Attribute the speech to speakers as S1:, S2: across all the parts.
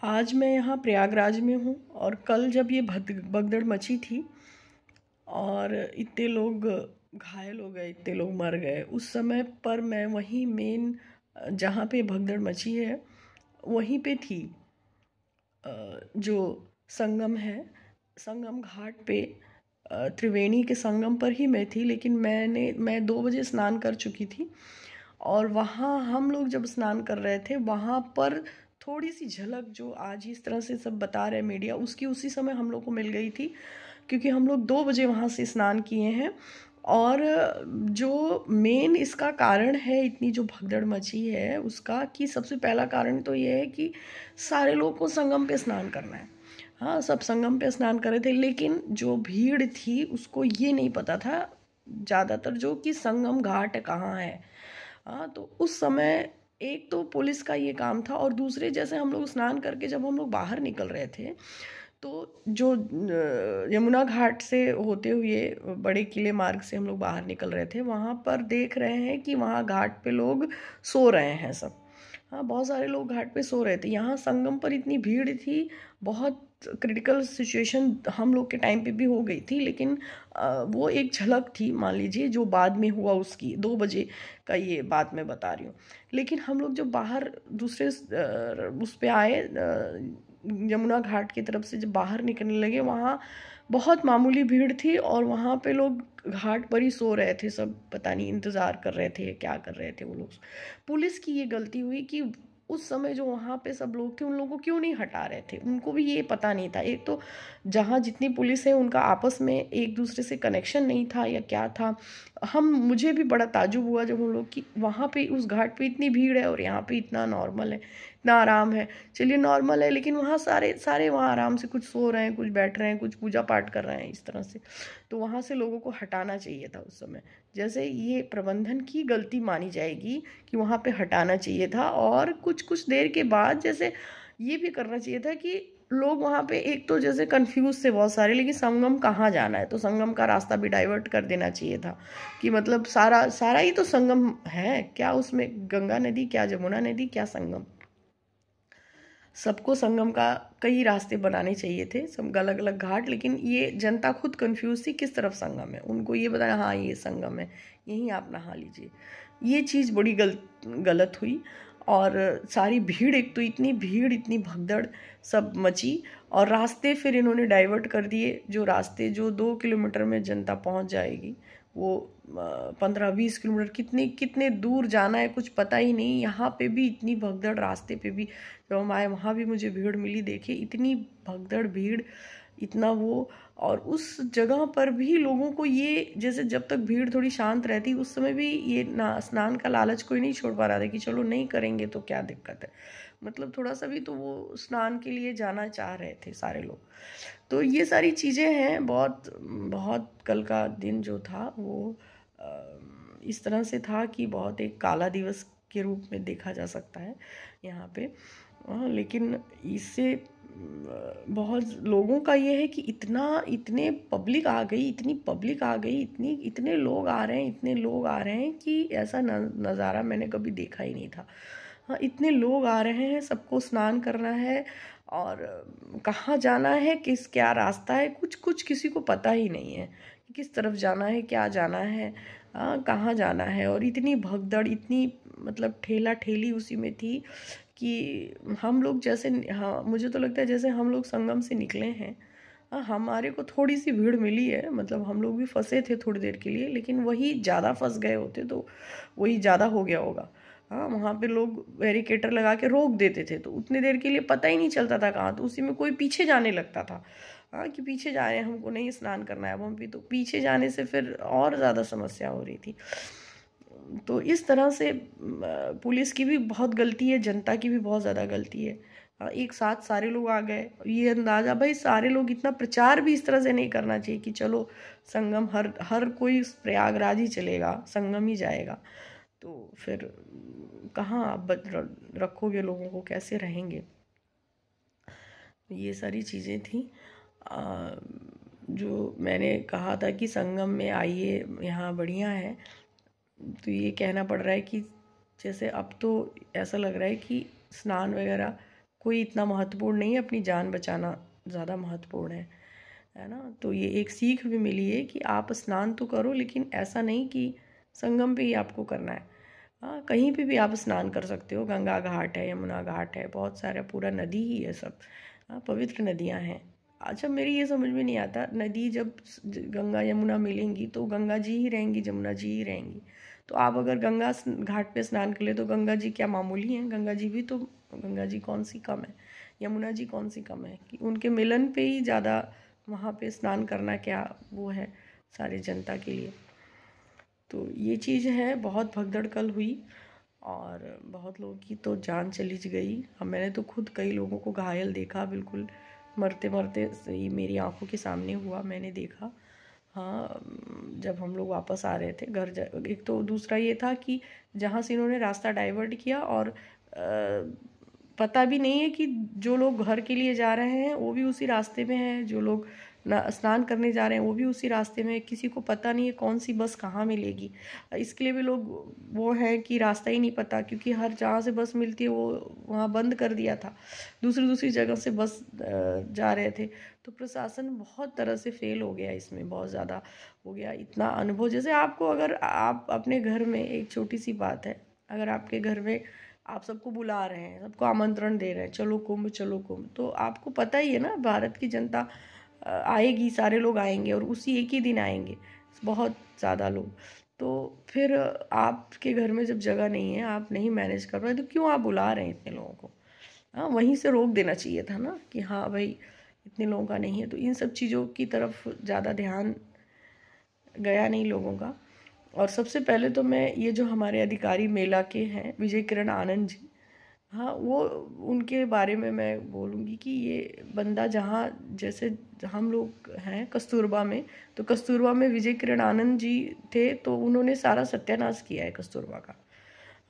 S1: आज मैं यहाँ प्रयागराज में हूँ और कल जब ये भगदड़ मची थी और इतने लोग घायल हो गए, इतने लोग मर गए, उस समय पर मैं वहीं मेन जहाँ पे भगदड़ मची है वहीं पे थी। जो संगम है, संगम घाट पे त्रिवेणी के संगम पर ही मैं थी। लेकिन मैं 2 बजे स्नान कर चुकी थी और वहाँ हम लोग जब स्नान कर रहे थे वहाँ पर थोड़ी सी झलक जो आज इस तरह से सब बता रहे मीडिया, उसकी उसी समय हम लोग को मिल गई थी, क्योंकि हम लोग 2 बजे वहाँ से स्नान किए हैं। और जो मेन इसका कारण है, इतनी जो भगदड़ मची है उसका, कि सबसे पहला कारण तो ये है कि सारे लोग को संगम पे स्नान करना है। हाँ, सब संगम पे स्नान कर रहे थे, लेकिन जो भीड़ थी उसको ये नहीं पता था ज़्यादातर जो कि संगम घाट कहाँ है। हाँ, तो उस समय एक तो पुलिस का ये काम था, और दूसरे जैसे हम लोग स्नान करके जब हम लोग बाहर निकल रहे थे तो जो यमुना घाट से होते हुए बड़े किले मार्ग से हम लोग बाहर निकल रहे थे, वहाँ पर देख रहे हैं कि वहाँ घाट पे लोग सो रहे हैं सब। हाँ, बहुत सारे लोग घाट पे सो रहे थे। यहाँ संगम पर इतनी भीड़ थी, बहुत क्रिटिकल सिचुएशन हम लोग के टाइम पे भी हो गई थी, लेकिन वो एक झलक थी, मान लीजिए, जो बाद में हुआ उसकी। 2 बजे का ये बात मैं बता रही हूँ। लेकिन हम लोग जब बाहर दूसरे उस पे आए, यमुना घाट की तरफ से जब बाहर निकलने लगे, वहाँ बहुत मामूली भीड़ थी और वहाँ पे लोग घाट पर ही सो रहे थे सब। पता नहीं इंतज़ार कर रहे थे, क्या कर रहे थे वो लोग। पुलिस की ये गलती हुई कि उस समय जो वहाँ पे सब लोग थे उन लोगों को क्यों नहीं हटा रहे थे। उनको भी ये पता नहीं था। एक तो जहाँ जितनी पुलिस है उनका आपस में एक दूसरे से कनेक्शन नहीं था या क्या था। मुझे भी बड़ा ताजुब हुआ जब हम लोग कि वहाँ पे उस घाट पे इतनी भीड़ है और यहाँ पे इतना नॉर्मल है, इतना आराम है। चलिए नॉर्मल है, लेकिन वहाँ सारे सारे वहाँ आराम से कुछ सो रहे हैं, कुछ बैठ रहे हैं, कुछ पूजा पाठ कर रहे हैं, इस तरह से। तो वहाँ से लोगों को हटाना चाहिए था उस समय। जैसे ये प्रबंधन की गलती मानी जाएगी कि वहाँ पे हटाना चाहिए था, और कुछ कुछ देर के बाद जैसे ये भी करना चाहिए था कि लोग वहाँ पे एक तो जैसे कंफ्यूज थे बहुत सारे, लेकिन संगम कहाँ जाना है, तो संगम का रास्ता भी डाइवर्ट कर देना चाहिए था। कि मतलब सारा सारा ही तो संगम है, क्या उसमें गंगा नदी, क्या जमुना नदी, क्या संगम। सबको संगम का कई रास्ते बनाने चाहिए थे, सब अलग अलग घाट। लेकिन ये जनता खुद कंफ्यूज थी किस तरफ संगम है। उनको ये बताया हाँ ये संगम है, यहीं आप नहा लीजिए। ये चीज़ बड़ी गलत हुई। और सारी भीड़, एक तो इतनी भीड़, इतनी भगदड़ सब मची, और रास्ते फिर इन्होंने डाइवर्ट कर दिए। जो रास्ते जो 2 किलोमीटर में जनता पहुंच जाएगी, वो 15-20 किलोमीटर कितने कितने दूर जाना है कुछ पता ही नहीं। यहाँ पे भी इतनी भगदड़, रास्ते पे भी जब हम आए वहाँ भी मुझे भीड़ मिली। देखिए इतनी भगदड़ भीड़, इतना वो। और उस जगह पर भी लोगों को ये, जैसे जब तक भीड़ थोड़ी शांत रहती उस समय भी ये ना स्नान का लालच कोई नहीं छोड़ पा रहा था कि चलो नहीं करेंगे तो क्या दिक्कत है। मतलब थोड़ा सा भी तो वो स्नान के लिए जाना चाह रहे थे सारे लोग। तो ये सारी चीज़ें हैं। बहुत बहुत कल का दिन जो था वो इस तरह से था कि बहुत एक काला दिवस के रूप में देखा जा सकता है यहाँ पे। लेकिन इससे बहुत लोगों का ये है कि इतने पब्लिक आ गई, इतनी पब्लिक आ गई, इतने लोग आ रहे हैं, इतने लोग आ रहे हैं कि ऐसा नज़ारा मैंने कभी देखा ही नहीं था। हाँ, इतने लोग आ रहे हैं, सबको स्नान करना है, और कहाँ जाना है, क्या रास्ता है, कुछ कुछ किसी को पता ही नहीं है कि किस तरफ जाना है, क्या जाना है, कहाँ जाना है। और इतनी भगदड़, इतनी मतलब ठेला ठेली उसी में थी कि हम लोग जैसे, हाँ मुझे तो लगता है जैसे हम लोग संगम से निकले हैं, हाँ हमारे को थोड़ी सी भीड़ मिली है। मतलब हम लोग भी फंसे थे थोड़ी देर के लिए, लेकिन वही ज़्यादा फंस गए होते तो वही ज़्यादा हो गया होगा। हाँ, वहाँ पे लोग बैरिकेटर लगा के रोक देते थे तो उतनी देर के लिए पता ही नहीं चलता था कहाँ, तो उसी में कोई पीछे जाने लगता था। हाँ, कि पीछे जा रहे हैं, हमको नहीं स्नान करना है अब हम भी, तो पीछे जाने से फिर और ज़्यादा समस्या हो रही थी। तो इस तरह से पुलिस की भी बहुत गलती है, जनता की भी बहुत ज़्यादा गलती है। एक साथ सारे लोग आ गए, ये अंदाज़ा, भाई सारे लोग, इतना प्रचार भी इस तरह से नहीं करना चाहिए कि चलो संगम, हर हर कोई प्रयागराज ही चलेगा, संगम ही जाएगा। तो फिर कहाँ आप रखोगे लोगों को, कैसे रहेंगे। ये सारी चीज़ें थी जो मैंने कहा था कि संगम में आइए, यहाँ बढ़िया है। तो ये कहना पड़ रहा है कि जैसे अब तो ऐसा लग रहा है कि स्नान वगैरह कोई इतना महत्वपूर्ण नहीं है, अपनी जान बचाना ज़्यादा महत्वपूर्ण है ना। तो ये एक सीख भी मिली है कि आप स्नान तो करो, लेकिन ऐसा नहीं कि संगम पे ही आपको करना है। हाँ, कहीं पे भी आप स्नान कर सकते हो, गंगा घाट है, यमुना घाट है, बहुत सारा पूरा नदी ही है सब। हाँ, पवित्र नदियाँ हैं। अच्छा, मेरी ये समझ में नहीं आता, नदी जब गंगा यमुना मिलेंगी तो गंगा जी ही रहेंगी, जमुना जी ही रहेंगी। तो आप अगर गंगा घाट पे स्नान कर ले तो गंगा जी क्या मामूली हैं? गंगा जी भी तो, गंगा जी कौन सी कम है, यमुना जी कौन सी कम है कि उनके मिलन पे ही ज़्यादा वहाँ पे स्नान करना क्या वो है सारी जनता के लिए। तो ये चीज़ है, बहुत भगदड़ कल हुई और बहुत लोगों की तो जान चली गई। मैंने तो खुद कई लोगों को घायल देखा, बिल्कुल मरते मरते सही मेरी आंखों के सामने हुआ, मैंने देखा। हाँ, जब हम लोग वापस आ रहे थे घर एक तो दूसरा ये था कि जहाँ से इन्होंने रास्ता डाइवर्ट किया और पता भी नहीं है कि जो लोग घर के लिए जा रहे हैं वो भी उसी रास्ते में हैं, जो लोग स्नान करने जा रहे हैं वो भी उसी रास्ते में। किसी को पता नहीं है कौन सी बस कहाँ मिलेगी, इसके लिए भी लोग वो है कि रास्ता ही नहीं पता, क्योंकि हर जहाँ से बस मिलती है वो वहाँ बंद कर दिया था, दूसरी जगह से बस जा रहे थे। तो प्रशासन बहुत तरह से फेल हो गया इसमें, बहुत ज़्यादा हो गया। इतना अनुभव, जैसे आपको अगर आप अपने घर में, एक छोटी सी बात है, अगर आपके घर में आप सबको बुला रहे हैं, सबको आमंत्रण दे रहे हैं, चलो कुंभ चलो कुंभ, तो आपको पता ही है ना भारत की जनता आएगी, सारे लोग आएंगे और उसी एक ही दिन आएंगे बहुत ज़्यादा लोग। तो फिर आपके घर में जब जगह नहीं है, आप नहीं मैनेज कर रहे, तो क्यों आप बुला रहे हैं इतने लोगों को? हाँ, वहीं से रोक देना चाहिए था ना कि हाँ भाई इतने लोगों का नहीं है। तो इन सब चीज़ों की तरफ ज़्यादा ध्यान गया नहीं लोगों का। और सबसे पहले तो मैं ये जो हमारे अधिकारी मेला के हैं विजय किरण आनंद जी, हाँ वो उनके बारे में मैं बोलूँगी कि ये बंदा जहाँ, जैसे हम लोग हैं कस्तूरबा में, तो कस्तूरबा में विजय किरण आनंद जी थे, तो उन्होंने सारा सत्यानाश किया है कस्तूरबा का।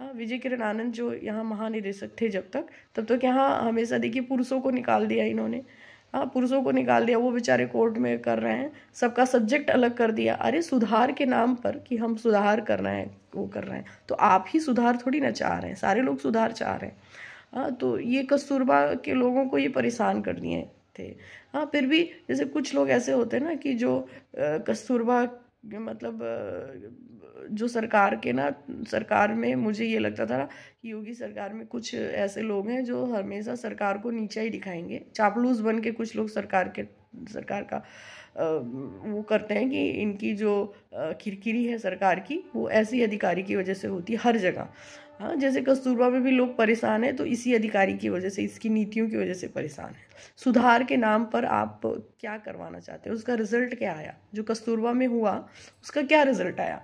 S1: हाँ, विजय किरण आनंद जो यहाँ महानिदेशक थे जब तक, तब तक यहाँ हमेशा देखिए पुरुषों को निकाल दिया इन्होंने। हाँ, पुरुषों को निकाल दिया, वो बेचारे कोर्ट में कर रहे हैं, सबका सब्जेक्ट अलग कर दिया। अरे सुधार के नाम पर कि हम सुधार करना है वो कर रहे हैं, तो आप ही सुधार थोड़ी ना चाह रहे हैं, सारे लोग सुधार चाह रहे हैं। हाँ, तो ये कस्तूरबा के लोगों को ये परेशान कर दिए थे। हाँ, फिर भी जैसे कुछ लोग ऐसे होते हैं ना कि जो कस्तूरबा मतलब जो सरकार के ना, सरकार में मुझे ये लगता था कि योगी सरकार में कुछ ऐसे लोग हैं जो हमेशा सरकार को नीचा ही दिखाएंगे, चापलूस बन के कुछ लोग सरकार का वो करते हैं कि इनकी जो किरकिरी है सरकार की, वो ऐसी अधिकारी की वजह से होती है हर जगह। हाँ, जैसे कस्तूरबा में भी लोग परेशान हैं, तो इसी अधिकारी की वजह से, इसकी नीतियों की वजह से परेशान है। सुधार के नाम पर आप क्या करवाना चाहते हैं? उसका रिजल्ट क्या आया? जो कस्तूरबा में हुआ उसका क्या रिजल्ट आया?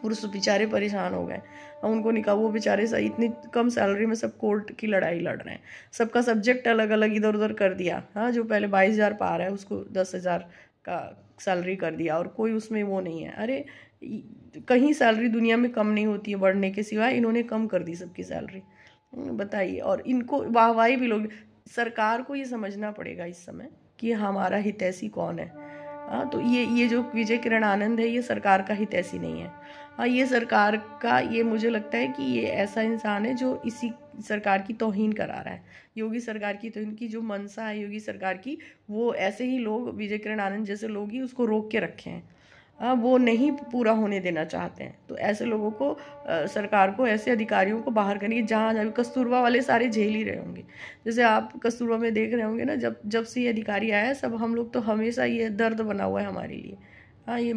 S1: पुरुष बेचारे परेशान हो गए, उनको निकाह, वो बेचारे इतनी कम सैलरी में सब कोर्ट की लड़ाई लड़ रहे हैं, सबका सब्जेक्ट अलग अलग इधर उधर कर दिया। हाँ, जो पहले 22,000 पा रहा है उसको 10,000 का सैलरी कर दिया, और कोई उसमें वो नहीं है। अरे कहीं सैलरी दुनिया में कम नहीं होती है बढ़ने के सिवाय, इन्होंने कम कर दी सबकी सैलरी, बताइए। और इनको वाहवाही भी लोग, सरकार को ये समझना पड़ेगा इस समय कि हमारा हितैषी कौन है। हाँ, तो ये जो विजय किरण आनंद है, ये सरकार का हितैषी नहीं है। हाँ, ये सरकार का, ये मुझे लगता है कि ये ऐसा इंसान है जो इसी सरकार की तौहीन करा रहा है, योगी सरकार की तौहीन की जो मंशा है योगी सरकार की, वो ऐसे ही लोग, विजय किरण आनंद जैसे लोग ही उसको रोक के रखे हैं। वो नहीं पूरा होने देना चाहते हैं। तो ऐसे लोगों को, सरकार को, ऐसे अधिकारियों को बाहर करनी, जहाँ जहाँ कस्तूरबा वाले सारे झेल ही रहे होंगे। जैसे आप कस्तूरबा में देख रहे होंगे ना, जब से ये अधिकारी आया है, सब हम लोग तो हमेशा ये दर्द बना हुआ है हमारे लिए। हाँ, ये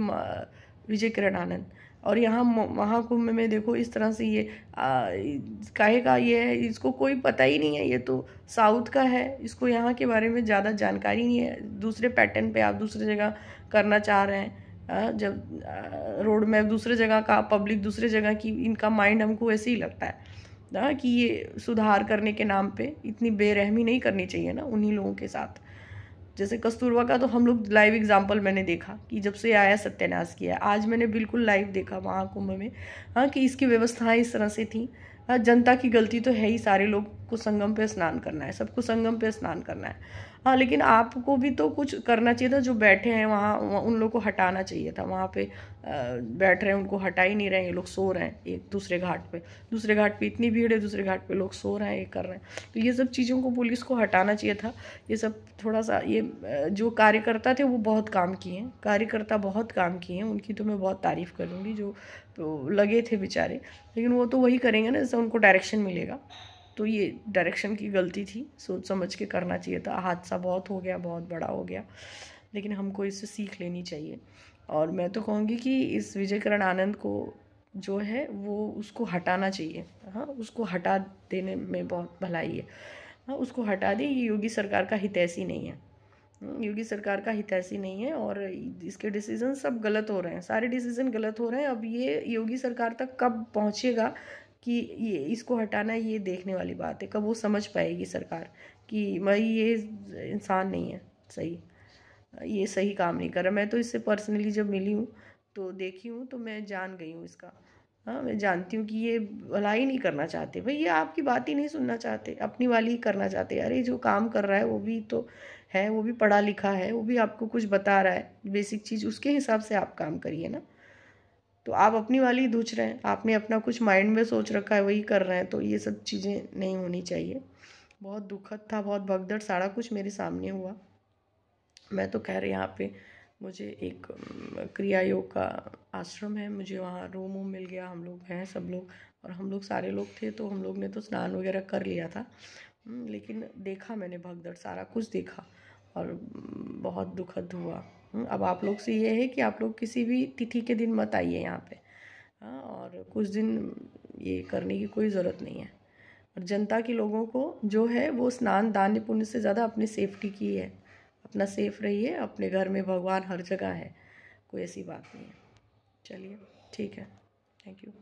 S1: विजय किरण आनंद। और यहाँ महाकुंभ में देखो इस तरह से ये काहे का ये है, इसको कोई पता ही नहीं है, ये तो साउथ का है, इसको यहाँ के बारे में ज़्यादा जानकारी नहीं है। दूसरे पैटर्न पे आप दूसरी जगह करना चाह रहे हैं, जब रोड मैप दूसरे जगह का, पब्लिक दूसरे जगह की, इनका माइंड हमको ऐसे ही लगता है कि ये सुधार करने के नाम पे इतनी बेरहमी नहीं करनी चाहिए ना उन्हीं लोगों के साथ। जैसे कस्तूरबा का तो हम लोग लाइव एग्जांपल मैंने देखा कि जब से आया सत्यानाश किया। आज मैंने बिल्कुल लाइव देखा महाकुंभ में, हाँ, कि इसकी व्यवस्थाएं इस तरह से थी। जनता की गलती तो है ही, सारे लोग सबको संगम पे स्नान करना है, सबको संगम पे स्नान करना है। हाँ, लेकिन आपको भी तो कुछ करना चाहिए था। जो बैठे हैं वहाँ उन लोग को हटाना चाहिए था। वहाँ पे बैठ रहे हैं, उनको हटा ही नहीं रहे हैं। ये लोग सो रहे हैं एक दूसरे घाट पे, दूसरे घाट पे इतनी भीड़ है, दूसरे घाट पे लोग सो रहे हैं, ये कर रहे हैं। तो ये सब चीज़ों को पुलिस को हटाना चाहिए था। ये सब थोड़ा सा, ये जो कार्यकर्ता थे वो बहुत काम किए हैं, कार्यकर्ता बहुत काम किए हैं, उनकी तो मैं बहुत तारीफ़ करूँगी। जो तो लगे थे बेचारे, लेकिन वो तो वही करेंगे ना जैसे उनको डायरेक्शन मिलेगा। तो ये डायरेक्शन की गलती थी, सोच समझ के करना चाहिए था। हादसा बहुत हो गया, बहुत बड़ा हो गया, लेकिन हमको इससे सीख लेनी चाहिए। और मैं तो कहूँगी कि इस विजयकरण आनंद को जो है वो उसको हटाना चाहिए। हाँ, उसको हटा देने में बहुत भलाई है। हाँ, उसको हटा दे। ये योगी सरकार का हितैषी नहीं है, योगी सरकार का हितैषी नहीं है। और इसके डिसीजन सब गलत हो रहे हैं, सारे डिसीजन गलत हो रहे हैं। अब ये योगी सरकार तक कब पहुँचेगा कि ये इसको हटाना है, ये देखने वाली बात है। कब वो समझ पाएगी सरकार कि भाई ये इंसान नहीं है सही, ये सही काम नहीं कर रहा। मैं तो इससे पर्सनली जब मिली हूँ तो देखी हूँ, तो मैं जान गई हूँ इसका। हाँ, मैं जानती हूँ कि ये भलाई नहीं करना चाहते भाई, ये आपकी बात ही नहीं सुनना चाहते, अपनी वाली ही करना चाहते। अरे जो काम कर रहा है वो भी तो है, वो भी पढ़ा लिखा है, वो भी आपको कुछ बता रहा है बेसिक चीज़, उसके हिसाब से आप काम करिए ना। तो आप अपनी वाली ही धुच रहे हैं, आपने अपना कुछ माइंड में सोच रखा है वही कर रहे हैं। तो ये सब चीज़ें नहीं होनी चाहिए। बहुत दुखद था, बहुत भगदड़, सारा कुछ मेरे सामने हुआ। मैं तो कह रही यहाँ पे मुझे एक क्रिया योग का आश्रम है, मुझे वहाँ रूम वूम मिल गया। हम लोग हैं सब लोग, और हम लोग सारे लोग थे, तो हम लोग ने तो स्नान वगैरह कर लिया था। लेकिन देखा मैंने भगदड़, सारा कुछ देखा, और बहुत दुखद हुआ। अब आप लोग से ये है कि आप लोग किसी भी तिथि के दिन मत आइए यहाँ पे। हाँ, और कुछ दिन ये करने की कोई ज़रूरत नहीं है। और जनता के लोगों को जो है वो स्नान दान पुण्य से ज़्यादा अपनी सेफ्टी की है। अपना सेफ रहिए, अपने घर में भगवान हर जगह है, कोई ऐसी बात नहीं है। चलिए ठीक है, थैंक यू।